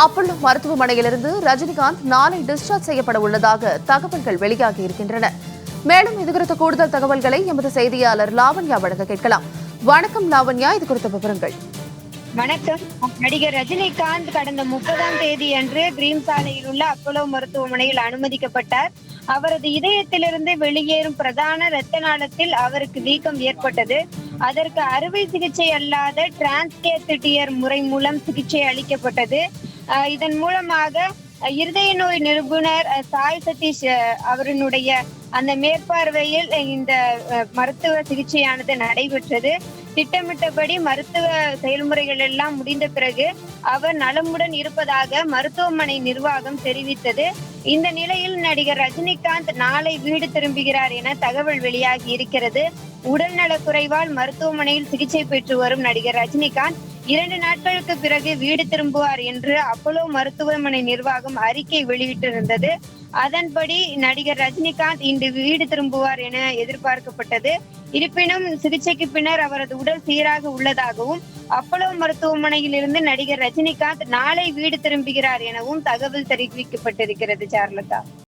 Apollo மருத்துவமனையிலிருந்து ரஜினிகாந்த் நாளை discharge செய்யப்பட உள்ளதாக தகவல்கள் வெளியாகி இருக்கின்றன. மேலும் இதுகுறித்த கூடுதல் தகவல்களை எமது செய்தியாளர் லாவண்யா வழங்க கேட்கலாம். வணக்கம் லாவண்யா, இது குறித்த விவரங்கள். வணக்கம். நடிகர் ரஜினிகாந்த் கடந்த 30ஆம் தேதி அன்று கிரீம் சாலையில் உள்ள அப்பல்லோ மருத்துவமனையில் அனுமதிக்கப்பட்டார். அவரது இதயத்திலிருந்து வெளியேறும் பிரதான இரத்த நாளத்தில் அவருக்கு வீக்கம் ஏற்பட்டது. அதற்கு அறுவை சிகிச்சை அல்லாத டிரான்ஸ்கேத்தியர் முறை மூலம் சிகிச்சை அளிக்கப்பட்டது. இதன் மூலமாக இருதய நோய் நிபுணர் சாய் சதீஷ் அவருடைய அந்த மேற்பார்வையில் இந்த மருத்துவ சிகிச்சையானது நடைபெற்றது. திட்டமிட்டபடி மருத்துவ செயல்முறைகள் எல்லாம் முடிந்த பிறகு அவர் நலமுடன் இருப்பதாக மருத்துவமனை நிர்வாகம் தெரிவித்தது. இந்த நிலையில் நடிகர் ரஜினிகாந்த் நாளை வீடு திரும்புகிறார் என தகவல் வெளியாகி இருக்கிறது. உடல் நலக்குறைவால் மருத்துவமனையில் சிகிச்சை பெற்று வரும் நடிகர் ரஜினிகாந்த் 2 நாட்களுக்கு பிறகு வீடு திரும்புவார் என்று அப்பல்லோ மருத்துவமனை நிர்வாகம் அறிக்கை வெளியிட்டிருந்தது. அதன்படி நடிகர் ரஜினிகாந்த் இன்று வீடு திரும்புவார் என எதிர்பார்க்கப்பட்டது. இருப்பினும் சிகிச்சைக்கு பின்னர் அவரது உடல் சீராக உள்ளதாகவும் அப்பல்லோ மருத்துவமனையில் இருந்து நடிகர் ரஜினிகாந்த் நாளை வீடு திரும்புகிறார் எனவும் தகவல் தெரிவிக்கப்பட்டிருக்கிறது. சார்லதா.